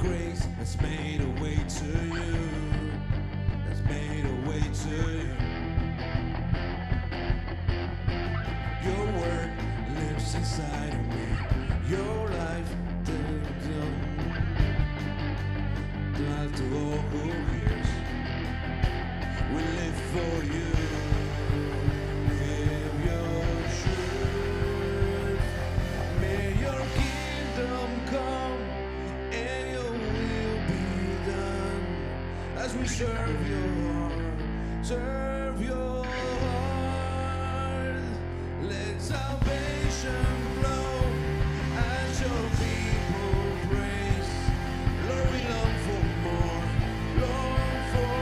grace has made a way to you. Has made a way to you. Your word lives inside of me. Your life, life to all who hears. We live for you. Live your truth. May your kingdom come and your will be done as we serve your heart. Serve your heart. Let salvation flow as your people praise. Lord, we long for more. Long for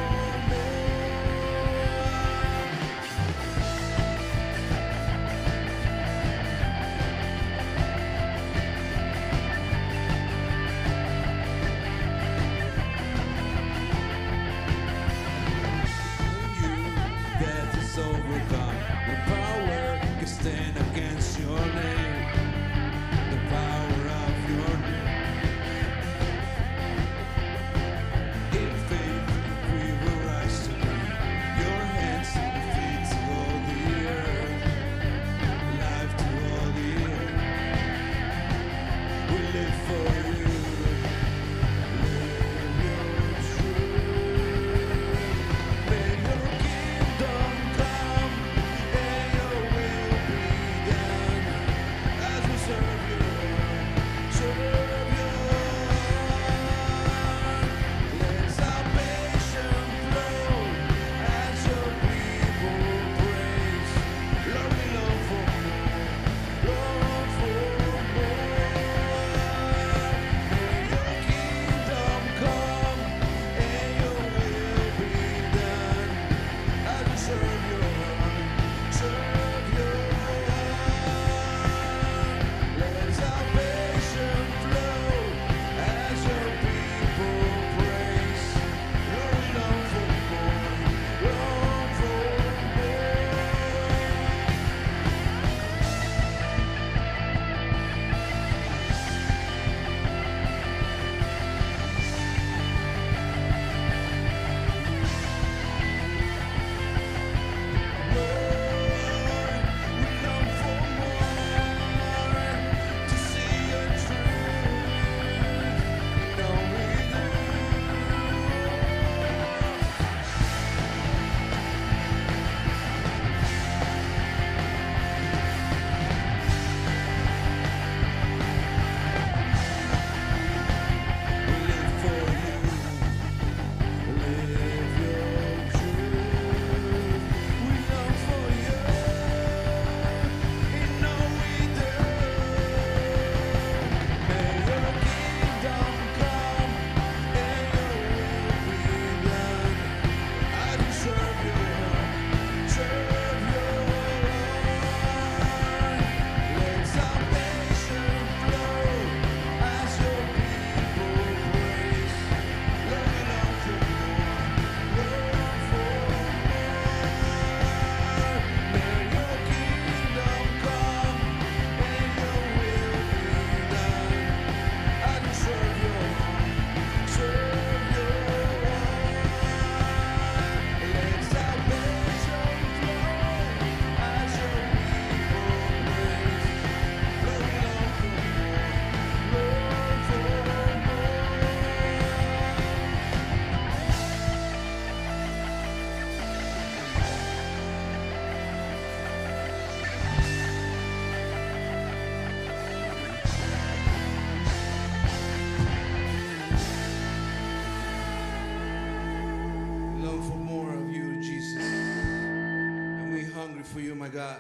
death is overcome. The power can stand against your name. The power of your name. In faith, we will rise to me. Your hands and feet to all the earth. Life to all the earth. We live for you. Live your truth. May your kingdom come and your will be done as we serve you. Serve you. Let salvation flow as your people praise. Lord, we long for more. Long for more. May your kingdom come and your will be done as we serve your heart. Serve your heart. Let salvation flow as your people praise. Lord, we long for more. Long for more. Long for more of you, Jesus. And we hungry for you, my God.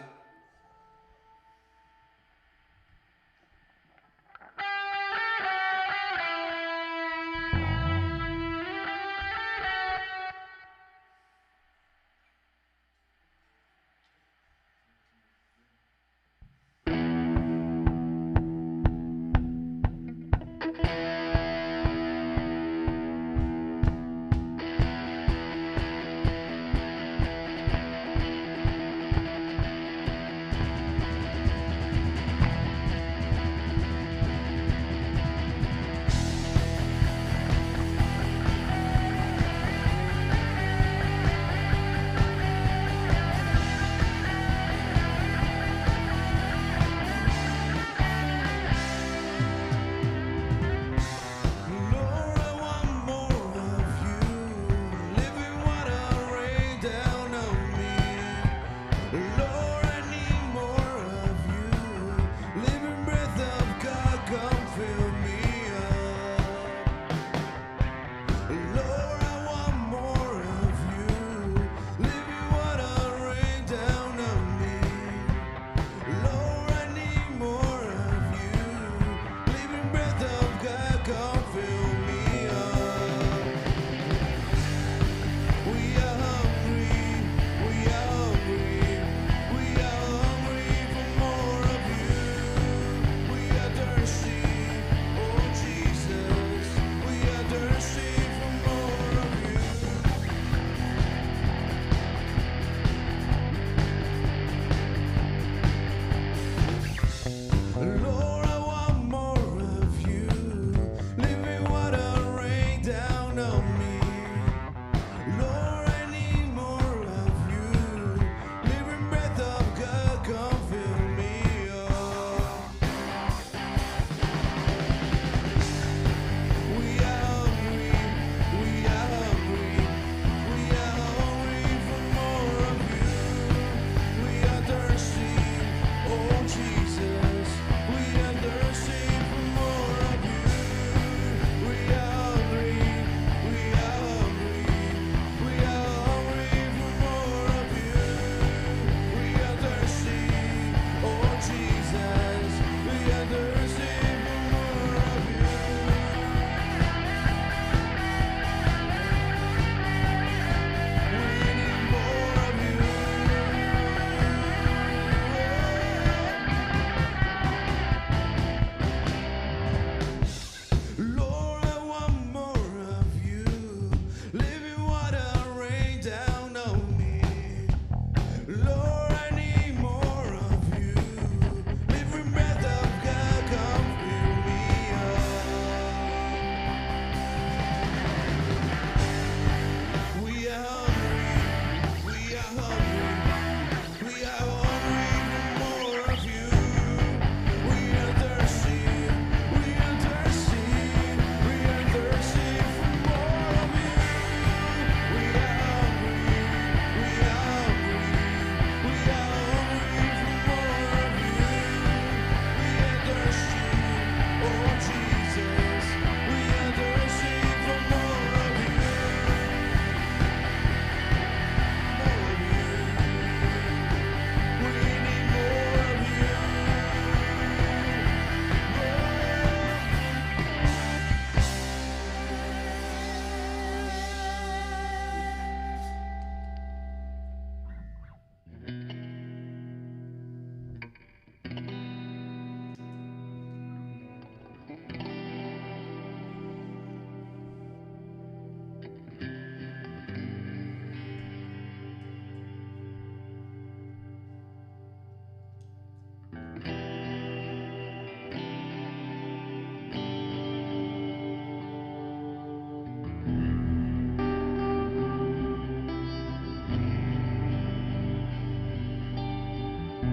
The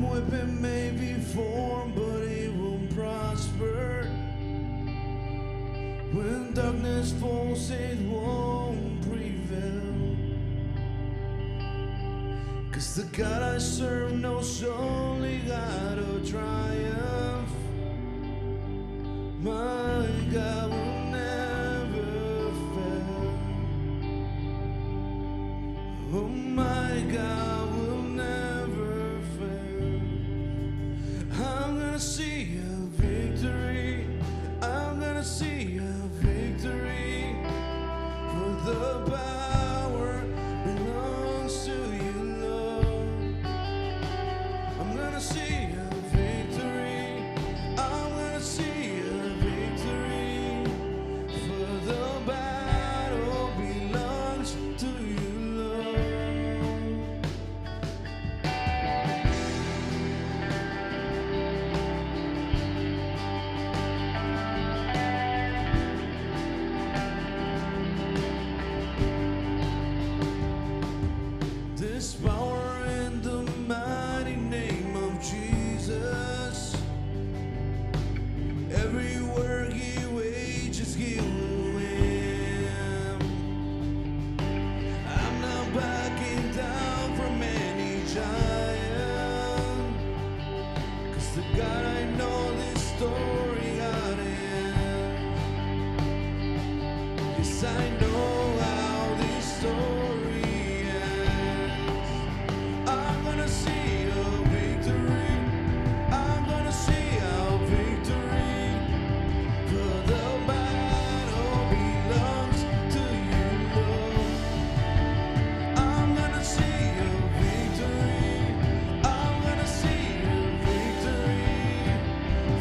weapon may be formed, but it won't prosper. When darkness falls, it won't prevail. 'Cause the God I serve knows only how to triumph. My God will never fail. Oh, my God will never fail. I'm gonna see a victory. I'm gonna see a victory. For the power belongs to you, Lord. I'm gonna see a victory. I'm gonna see a victory. For the battle belongs to you, Lord. There's power in the mighty name of Jesus. Every work he wages, he will win. I'm not backing down from any giant. 'Cause the God I know this story got in. Yes, I know how this story ends. I'm gonna see a victory. I'm gonna see a victory. For the battle belongs to you, Lord. I'm gonna see a victory. I'm gonna see a victory.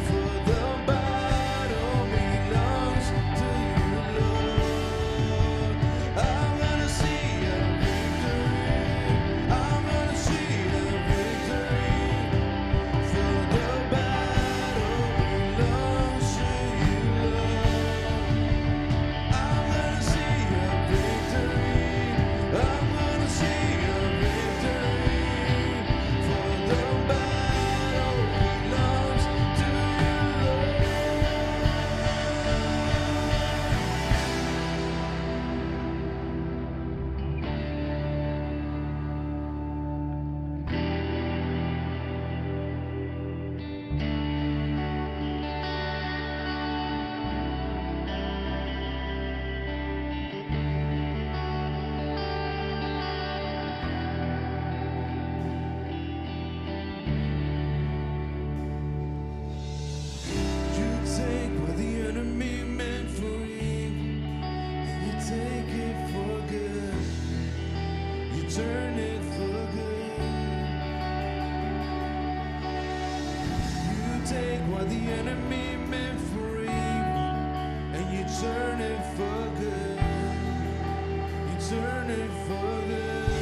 For the battle belongs to you, Lord. I'm gonna see a victory. I'm gonna see a victory. For the battle belongs to you, Lord. I'm gonna see a victory. I'm gonna see a victory. For the battle belongs to you, Lord. You take what the enemy meant for evil, and you take it for good. You turn it for good. You take what the enemy meant for evil, and you turn it for good. You turn it for good.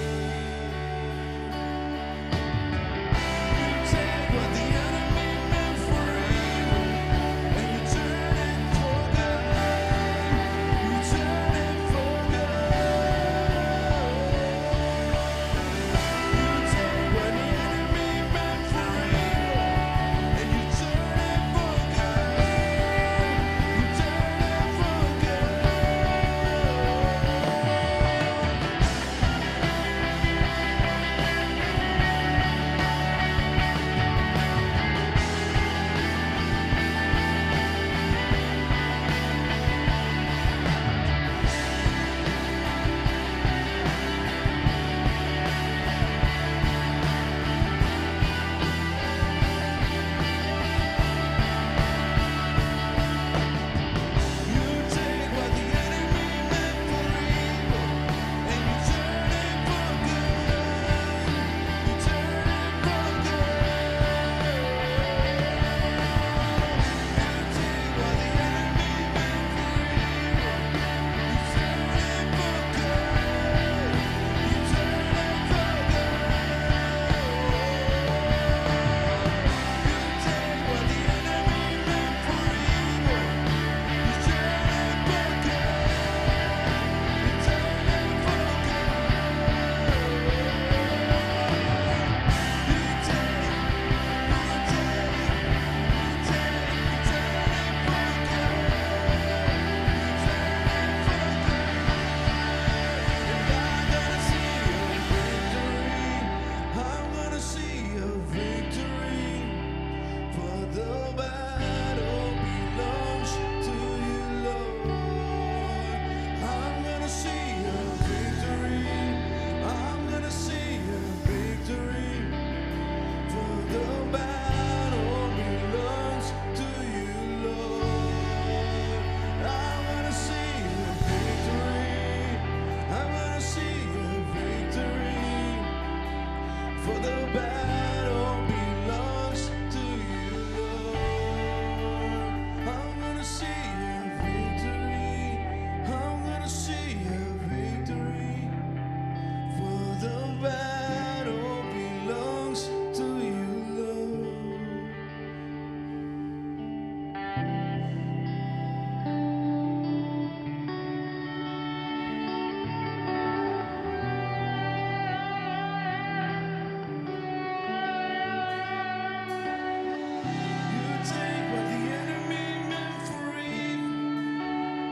You take what the enemy meant for evil, and you turn it for good. You turn it for good. You take what the enemy meant for evil, and you turn it for good. You turn it for good. the battle belongs to you, Lord. I'm gonna see a victory. I'm gonna see a victory. For the battle belongs to you, Lord. I'm gonna see a victory. I'm gonna see a victory. For the battle belongs to you, Lord. I'm gonna see a victory. I'm gonna see a victory. For the battle belongs to you, Lord. You take what the enemy meant for evil,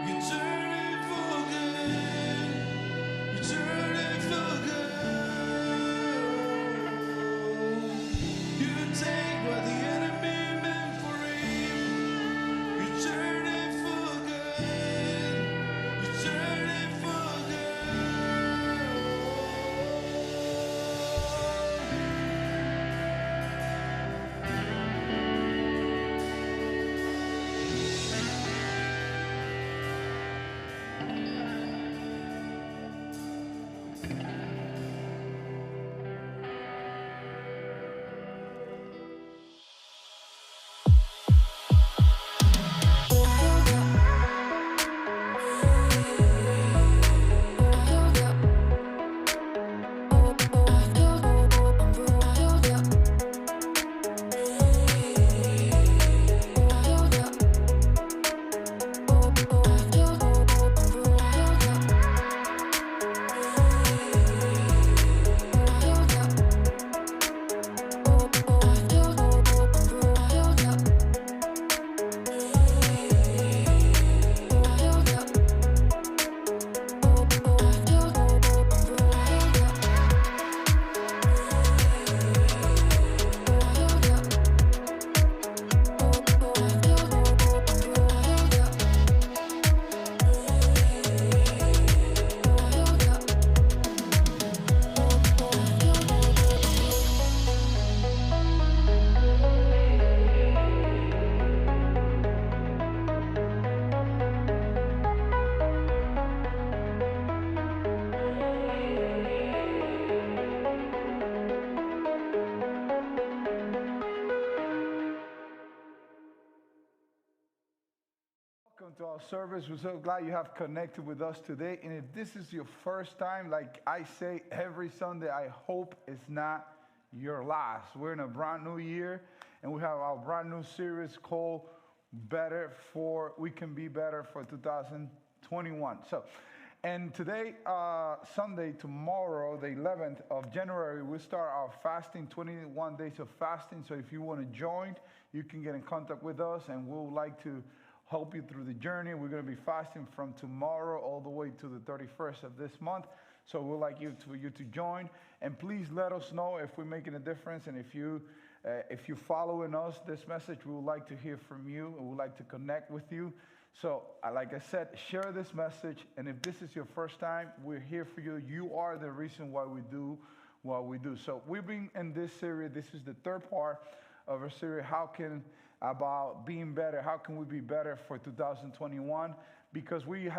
you turn it for good. You turn it for good. You take what the enemy meant for evil, you turn it for good. You turn it for good. Welcome to our service. We're so glad you have connected with us today. And if this is your first time, like I say every Sunday, I hope it's not your last. We're in a brand new year, and we have our brand new series called Better for We Can Be Better for 2021. And today, Sunday, tomorrow, the 11th of January, we start our fasting, 21 days of fasting. So if you want to join, you can get in contact with us, and we'll like to help you through the journey. We're going to be fasting from tomorrow all the way to the 31st of this month. So we'd like you to join. And please let us know if we're making a difference. And if you're following us, this message, we would like to hear from you. We would like to connect with you. So like I said, share this message. And if this is your first time, we're here for you. You are the reason why we do what we do. So we've been in this series. This is the third part of our series, about being better. How can we be better for 2021? Because we've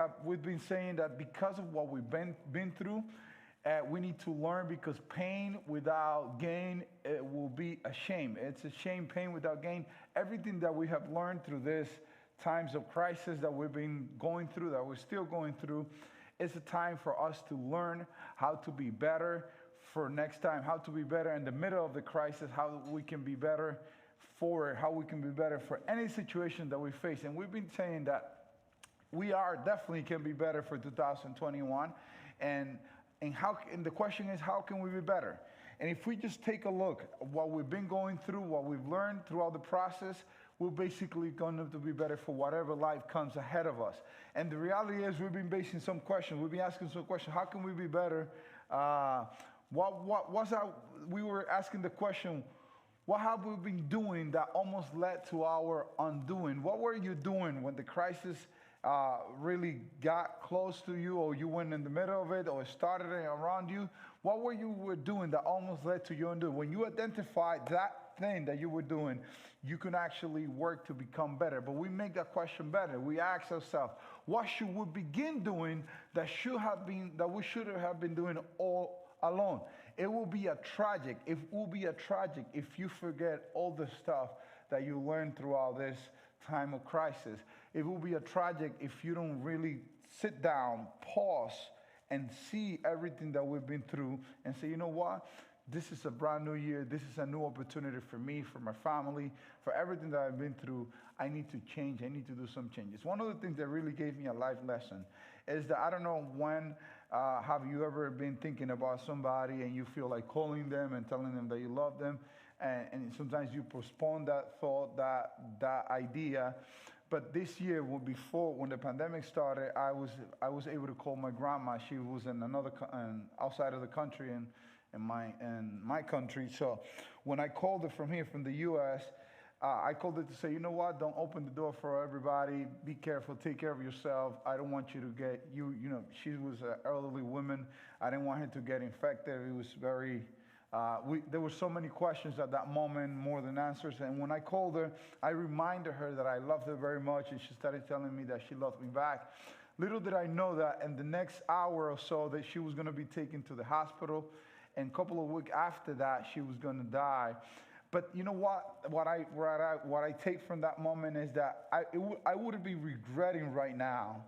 been saying that because of what we've been through, we need to learn, because pain without gain, it will be a shame. It's a shame, pain without gain. Everything that we have learned through this times of crisis that we've been going through, that we're still going through, it's a time for us to learn how to be better for next time, how to be better in the middle of the crisis, how we can be better forward, how we can be better for any situation that we face. And we've been saying that we are definitely can be better for 2021. And the question is, how can we be better? And if we just take a look at what we've been going through, what we've learned throughout the process, we're basically going to be better for whatever life comes ahead of us. And the reality is, we've been basing some questions. We've been asking some questions. How can we be better? We were asking the question, What have we been doing that almost led to our undoing? What were you doing when the crisis really got close to you, or you went in the middle of it, or it started around you? What were doing that almost led to your undoing? When you identified that thing that you were doing, you can actually work to become better. But we make that question better. We ask ourselves, what should we begin doing that we should have been doing all alone? It will be a tragic. It will be a tragic if you forget all the stuff that you learned throughout this time of crisis. It will be a tragic if you don't really sit down, pause, and see everything that we've been through and say, you know what? This is a brand new year. This is a new opportunity for me, for my family, for everything that I've been through. I need to change. I need to do some changes. One of the things that really gave me a life lesson is that I don't know when have you ever been thinking about somebody and you feel like calling them and telling them that you love them, and sometimes you postpone that thought, that idea. But this year, when the pandemic started, I was able to call my grandma. She was in outside of the country, in my country. So when I called her from here, from the U.S., I called her to say, you know what? Don't open the door for everybody. Be careful. Take care of yourself. I don't want you to get she was an elderly woman. I didn't want her to get infected. It was very. There were so many questions at that moment, more than answers. And when I called her, I reminded her that I loved her very much, and she started telling me that she loved me back. Little did I know that in the next hour or so that she was going to be taken to the hospital, and a couple of weeks after that, she was going to die. But you know what? What I take from that moment is that I would be regretting right now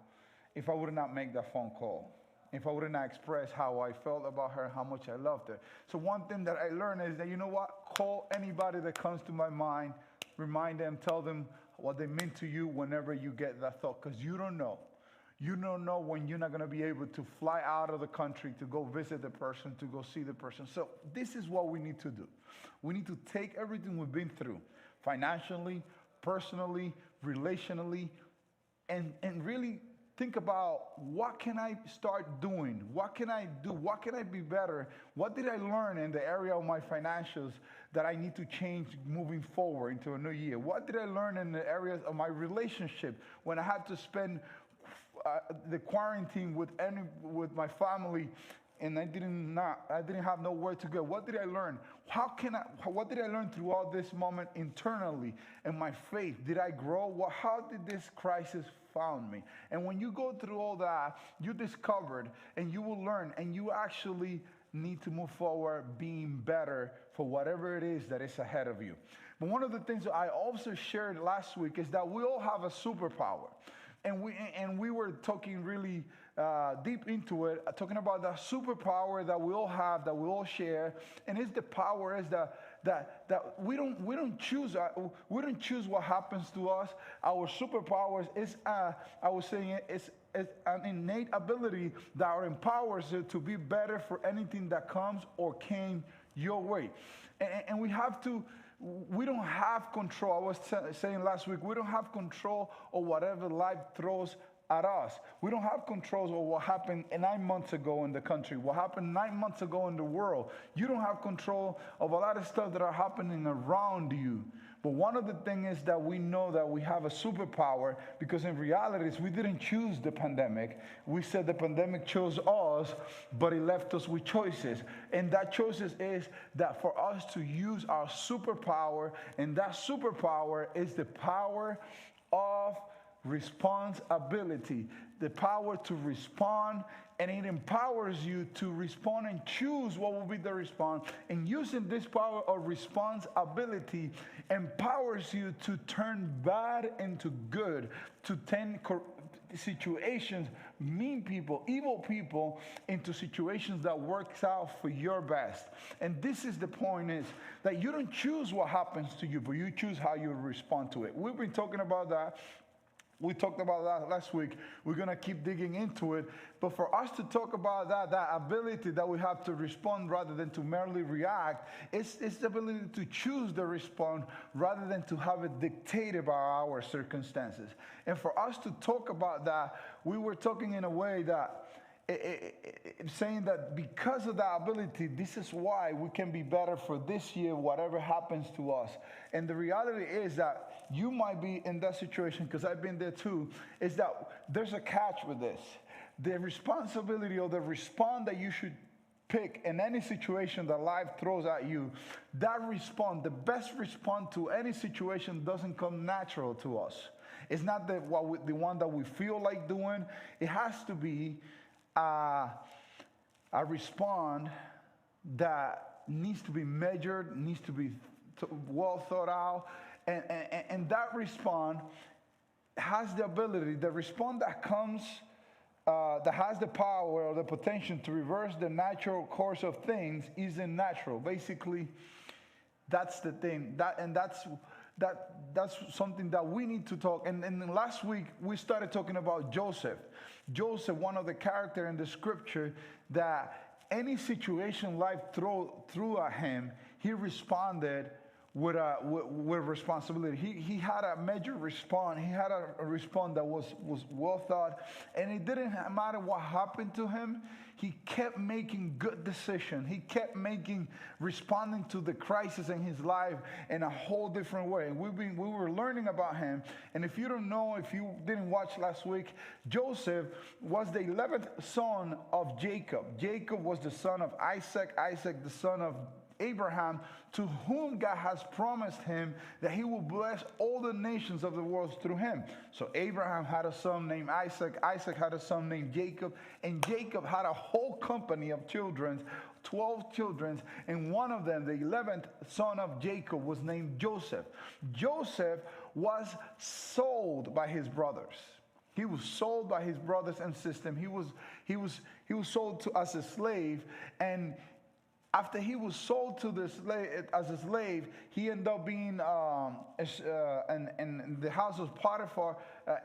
if I would not make that phone call, if I would not express how I felt about her, how much I loved her. So one thing that I learned is that, you know what? Call anybody that comes to my mind, remind them, tell them what they meant to you whenever you get that thought, because you don't know. You don't know when you're not going to be able to fly out of the country to go visit the person, to go see the person. So this is what we need to do. We need to take everything we've been through, financially, personally, relationally, and really think about, what can I start doing? What can I do? What can I be better? What did I learn in the area of my financials that I need to change moving forward into a new year? What did I learn in the areas of my relationship when I had to spend the quarantine with my family, and I didn't have nowhere to go? What did I learn? What did I learn throughout this moment internally? And my faith, did I grow? How did this crisis found me? And when you go through all that, you discovered, and you will learn, and you actually need to move forward being better for whatever it is that is ahead of you. But one of the things that I also shared last week is that we all have a superpower. And we were talking really deep into it, talking about the superpower that we all have, that we all share, and it's the power is that we don't choose what happens to us. Our superpowers is I was saying it's an innate ability that empowers you to be better for anything that comes or came your way, and we don't have control. I was saying last week, we don't have control of whatever life throws at us. We don't have control of what happened 9 months ago in the country, what happened 9 months ago in the world. You don't have control of a lot of stuff that are happening around you. But one of the things is that we know that we have a superpower, because in reality, we didn't choose the pandemic. We said the pandemic chose us, but it left us with choices. And that choices is that for us to use our superpower, and that superpower is the power of responsibility, the power to respond, and it empowers you to respond and choose what will be the response. And using this power of responsibility empowers you to turn bad into good, to turn situations, mean people, evil people, into situations that works out for your best. And this is the point, is that you don't choose what happens to you, but you choose how you respond to it. We've been talking about that. We talked about that last week. We're going to keep digging into it. But for us to talk about that ability that we have to respond rather than to merely react, it's the ability to choose the response rather than to have it dictated by our circumstances. And for us to talk about that, we were talking in a way that saying that because of that ability, this is why we can be better for this year, whatever happens to us. And the reality is that you might be in that situation, because I've been there too, is that there's a catch with this. The responsibility or the response that you should pick in any situation that life throws at you, that response, the best response to any situation, doesn't come natural to us. It's not the one that we feel like doing. It has to be a response that needs to be measured, needs to be well thought out, and that response has the ability, the response that comes, that has the power or the potential to reverse the natural course of things, isn't natural. Basically, that's the thing. That's something that we need to talk. And last week we started talking about Joseph. Joseph, one of the characters in the scripture, that any situation life threw at him, he responded with responsibility. He had a major response. He had a response that was well thought, and it didn't matter what happened to him. He kept making good decisions. He kept responding to the crisis in his life in a whole different way. And we were learning about him. And if you don't know, if you didn't watch last week, Joseph was the 11th son of Jacob. Jacob was the son of Isaac. Isaac, the son of Abraham, to whom God has promised him that he will bless all the nations of the world through him. So Abraham had a son named Isaac. Isaac had a son named Jacob. And Jacob had a whole company of children, 12 children. And one of them, the 11th son of Jacob, was named Joseph. Joseph was sold by his brothers. He was sold by his brothers and sisters. He was sold as a slave, and after he was sold to the slave, as a slave, he ended up being in the house of Potiphar,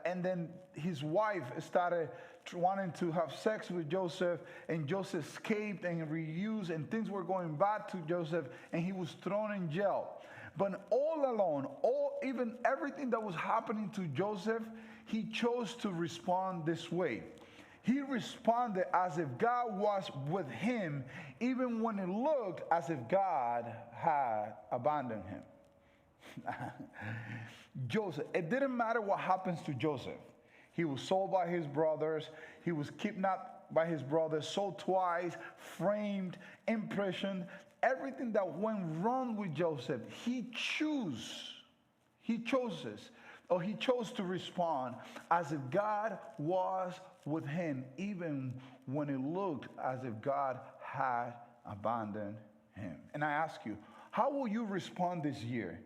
and then his wife started wanting to have sex with Joseph, and Joseph escaped and reused, and things were going bad to Joseph, and he was thrown in jail. But all alone, even everything that was happening to Joseph, he chose to respond this way. He responded as if God was with him, even when it looked as if God had abandoned him. Joseph, it didn't matter what happens to Joseph. He was sold by his brothers. He was kidnapped by his brothers, sold twice, framed, imprisoned. Everything that went wrong with Joseph, he chose to respond as if God was with him, even when it looked as if God had abandoned him. And I ask you, how will you respond this year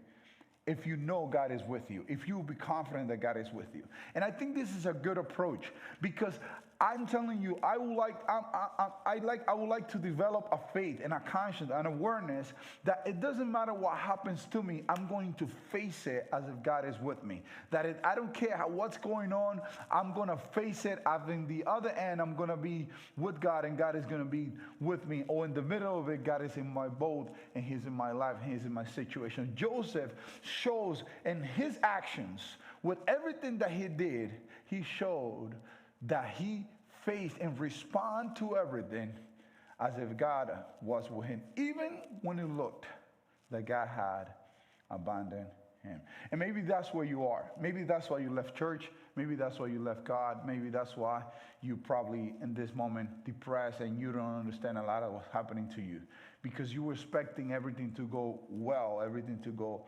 if you know God is with you, if you will be confident that God is with you? And I think this is a good approach, because I'm telling you, I would like to develop a faith and a conscience, an awareness that it doesn't matter what happens to me, I'm going to face it as if God is with me. I don't care what's going on, I'm going to face it. In the other end, I'm going to be with God, and God is going to be with me. Or in the middle of it, God is in my boat, and He's in my life, He's in my situation. Joseph shows in his actions, with everything that he did, he showed that he faced and respond to everything as if God was with him, even when it looked like God had abandoned him. And maybe that's where you are. Maybe that's why you left church. Maybe that's why you left God. Maybe that's why you probably in this moment depressed and you don't understand a lot of what's happening to you, because you were expecting everything to go well, everything to go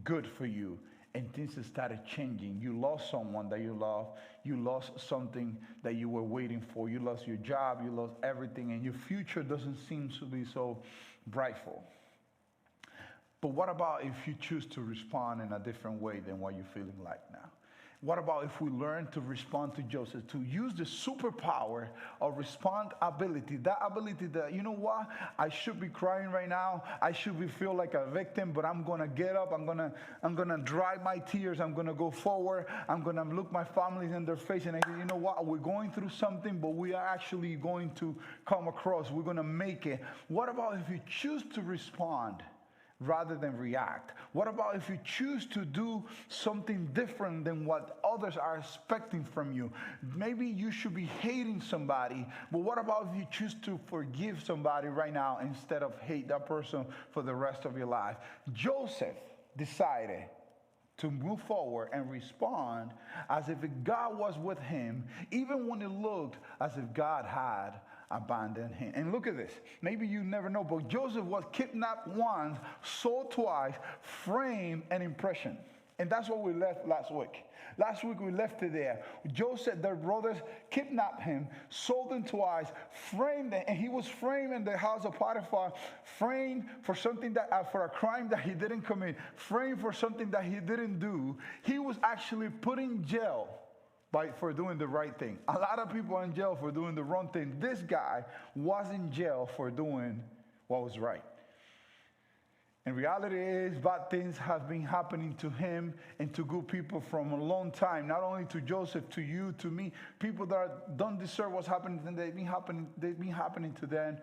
good for you. And things started changing. You lost someone that you love. You lost something that you were waiting for. You lost your job. You lost everything. And your future doesn't seem to be so brightful. But what about if you choose to respond in a different way than what you're feeling like now? What about if we learn to respond to Joseph, to use the superpower of respond ability, that ability that, you know what, I should be crying right now, I should be feel like a victim, but I'm going to get up, I'm going to dry my tears, I'm going to go forward, I'm going to look my family in their face, and I say, you know what, we're going through something, but we are actually going to come across, we're going to make it. What about if you choose to respond rather than react? What about if you choose to do something different than what others are expecting from you? Maybe you should be hating somebody, but what about if you choose to forgive somebody right now instead of hate that person for the rest of your life? Joseph decided to move forward and respond as if God was with him, even when it looked as if God had abandoned him. And look at this. Maybe you never know, but Joseph was kidnapped once, sold twice, framed, and imprisoned. And that's what we left last week. Last week we left it there. Joseph, their brothers, kidnapped him, sold him twice, framed him, and he was framed in the house of Potiphar, framed for something that, for a crime that he didn't commit, framed for something that he didn't do. He was actually put in jail for doing the right thing. A lot of people are in jail for doing the wrong thing. This guy was in jail for doing what was right. And reality is, bad things have been happening to him and to good people from a long time. Not only to Joseph, to you, to me. People that don't deserve what's happening, and they've been happening to them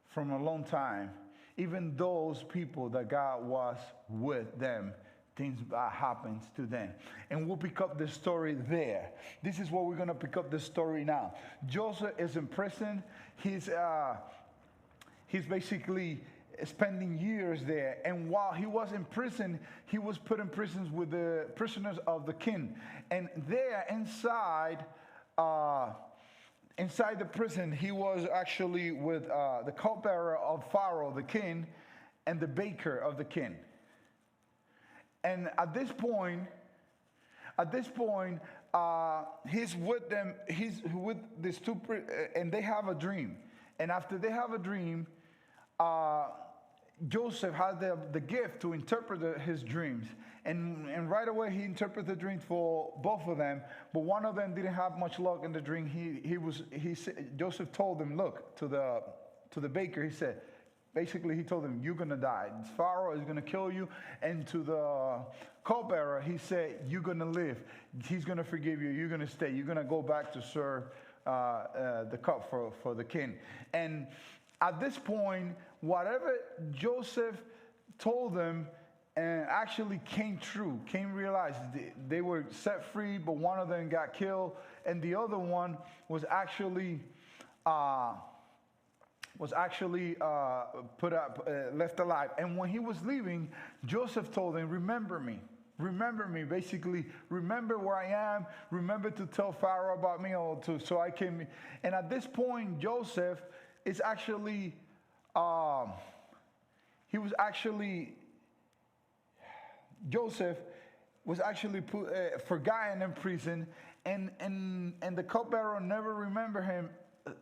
from a long time. Even those people that God was with them, things bad happens to them. And we'll pick up the story there. This is where we're going to pick up the story now. Joseph is in prison. He's basically spending years there, and while he was in prison, he was put in prisons with the prisoners of the king. And there inside the prison, he was actually with the cupbearer of Pharaoh, the king, and the baker of the king. And at this point, he's with them. He's with these two, and they have a dream. And after they have a dream, Joseph had the gift to interpret his dreams. And right away he interpreted the dream for both of them, but one of them didn't have much luck in the dream. Joseph told him, look, to the baker, he said, basically he told him, you're going to die. Pharaoh is going to kill you. And to the cupbearer, he said, you're going to live. He's going to forgive you. You're going to stay. You're going to go back to serve the cup for the king. And at this point, whatever Joseph told them actually came true, realized they were set free, but one of them got killed, and the other one was actually left alive. And when he was leaving, Joseph told him, remember me, basically, remember where I am, remember to tell Pharaoh about me, so I can. And at this point, Joseph is actually, Joseph was actually forgotten in prison, and the cupbearer never remembered him.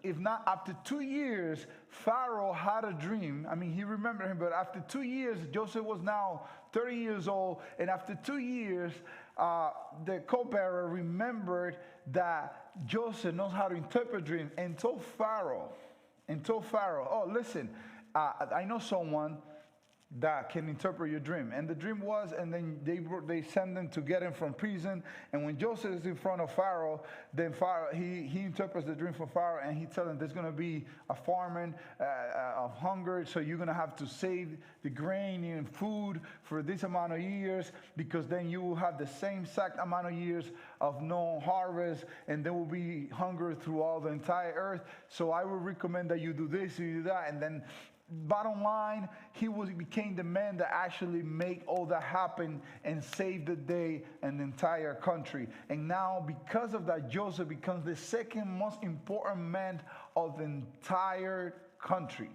If not, after 2 years, Pharaoh had a dream. I mean, he remembered him, but after 2 years, Joseph was now 30 years old, and after 2 years, the cupbearer remembered that Joseph knows how to interpret dreams, and told Pharaoh, oh, listen, I know someone that can interpret your dream. And the dream was, and then they send them to get him from prison. And when Joseph is in front of Pharaoh, then Pharaoh, he interprets the dream for Pharaoh, and he tells him there's going to be a famine of hunger, so you're going to have to save the grain and food for this amount of years, because then you will have the same exact amount of years of no harvest, and there will be hunger throughout the entire earth. So I would recommend that you do this, you do that. And then bottom line, he became the man that actually made all that happen and saved the day and the entire country. And now, because of that, Joseph becomes the second most important man of the entire country.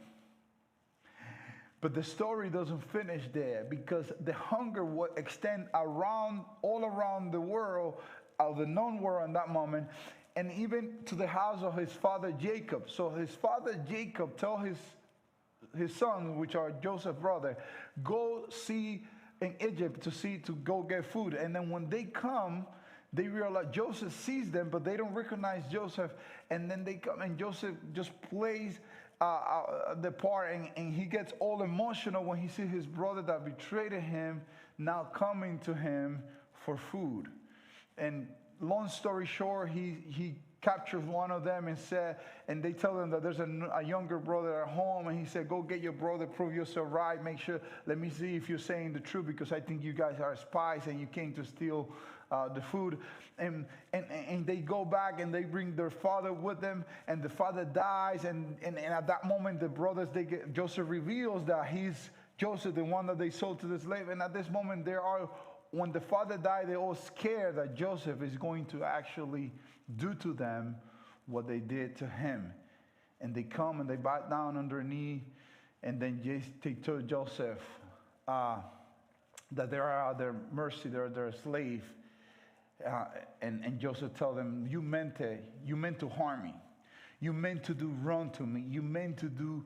But the story doesn't finish there, because the hunger would extend all around the world, of the known world in that moment, and even to the house of his father Jacob. So his father Jacob told his sons, which are Joseph's brother, go see in Egypt to go get food. And then when they come, they realize Joseph sees them, but they don't recognize Joseph. And then they come, and Joseph just plays the part, and he gets all emotional when he sees his brother that betrayed him now coming to him for food. And long story short, he captures one of them and they tell them that there's a younger brother at home, and he said, go get your brother, prove yourself right, make sure, let me see if you're saying the truth, because I think you guys are spies and you came to steal the food. And they go back and they bring their father with them, and the father dies, and at that moment the brothers, Joseph reveals that he's Joseph, the one that they sold to the slave. And at this moment when the father died, they're all scared that Joseph is going to actually do to them what they did to him. And they come and they bow down on their knee, and then they tell Joseph that they are at their mercy, they're their slave. And Joseph tells them, you meant to harm me. You meant to do wrong to me. You meant to do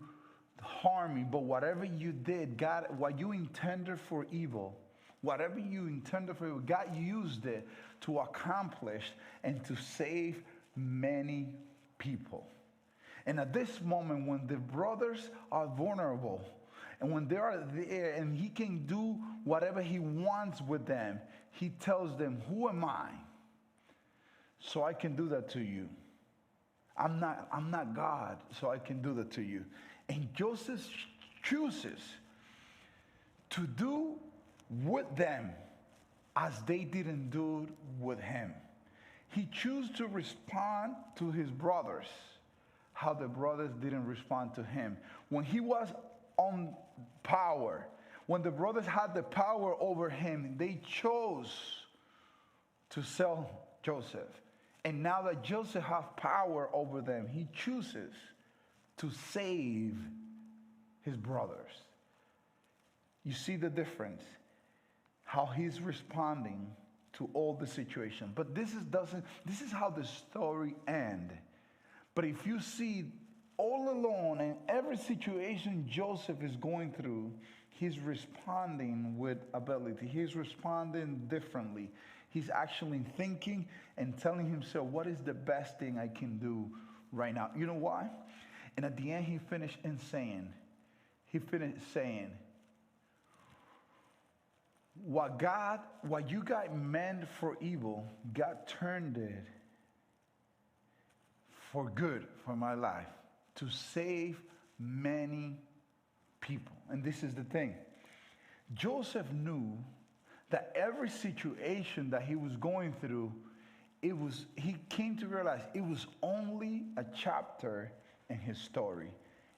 harm me. But whatever you did, God, what you intended for evil, whatever you intended for evil, God used it to accomplish and to save many people. And at this moment, when the brothers are vulnerable, and when they are there and he can do whatever he wants with them, he tells them, who am I so I can do that to you? I'm not God, so I can do that to you. And Joseph chooses to do with them as they didn't do with him. He chose to respond to his brothers how the brothers didn't respond to him. When he was on power, when the brothers had the power over him, they chose to sell Joseph. And now that Joseph has power over them, he chooses to save his brothers. You see the difference, how he's responding to all the situation. But this is how the story ends. But if you see all alone in every situation Joseph is going through, he's responding with ability. He's responding differently. He's actually thinking and telling himself, what is the best thing I can do right now? You know why? And at the end, he finished saying, what you guys meant for evil, God turned it for good for my life, to save many people. And this is the thing. Joseph knew that every situation that he was going through, he came to realize it was only a chapter in his story.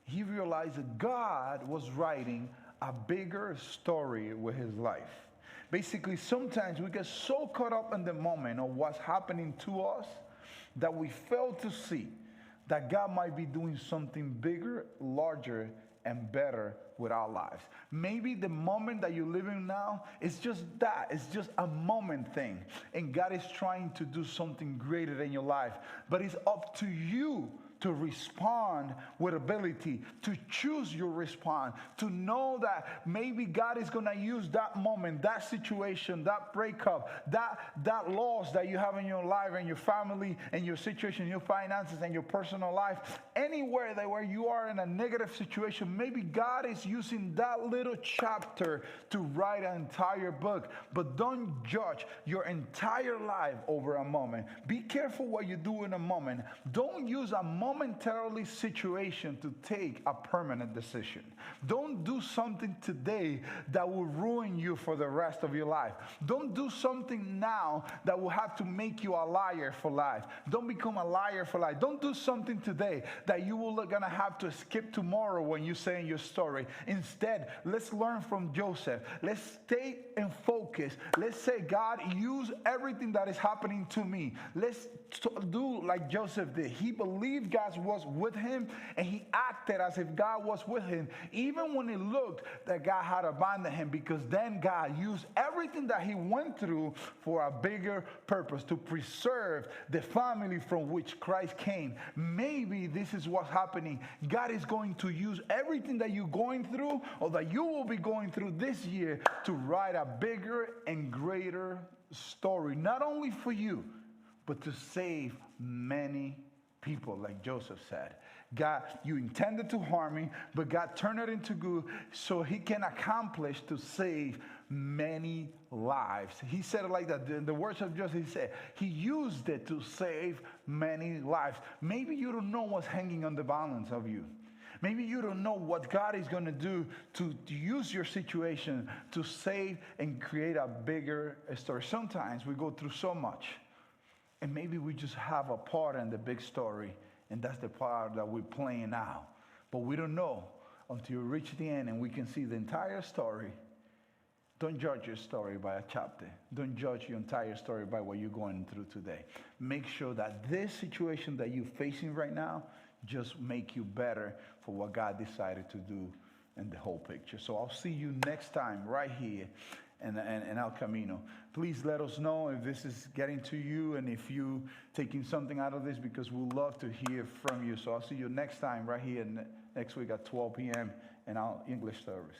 He realized that God was writing a bigger story with his life. Basically, sometimes we get so caught up in the moment of what's happening to us that we fail to see that God might be doing something bigger, larger, and better with our lives. Maybe the moment that you're living now is just that. It's just a moment thing. And God is trying to do something greater in your life. But it's up to you to respond with ability, to choose your response, to know that maybe God is going to use that moment, that situation, that breakup, that loss that you have in your life and your family and your situation, your finances and your personal life, anywhere that where you are in a negative situation, maybe God is using that little chapter to write an entire book. But don't judge your entire life over a moment. Be careful what you do in a moment. Don't use a momentarily situation to take a permanent decision. Don't do something today that will ruin you for the rest of your life. Don't do something now that will have to make you a liar for life. Don't become a liar for life. Don't do something today that you will gonna have to skip tomorrow when you say in your story. Instead, let's learn from Joseph. Let's stay in focus. Let's say, God, use everything that is happening to me. Let's do like Joseph did. He believed God was with him, and he acted as if God was with him, even when it looked that God had abandoned him, because then God used everything that he went through for a bigger purpose, to preserve the family from which Christ came. Maybe this is what's happening. God is going to use everything that you're going through, or that you will be going through this year, to write a bigger and greater story, not only for you, but to save many people, like Joseph said. God, you intended to harm me, but God turned it into good so he can accomplish to save many lives. He said it like that. In the words of Joseph, he said, he used it to save many lives. Maybe you don't know what's hanging on the balance of you. Maybe you don't know what God is going to do to use your situation to save and create a bigger story. Sometimes we go through so much, and maybe we just have a part in the big story, and that's the part that we're playing now. But we don't know until you reach the end and we can see the entire story. Don't judge your story by a chapter. Don't judge your entire story by what you're going through today. Make sure that this situation that you're facing right now just make you better for what God decided to do in the whole picture. So I'll see you next time right here in El Camino. Please let us know if this is getting to you and if you taking something out of this, because we'd love to hear from you. So I'll see you next time right here next week at 12 p.m. in our English service.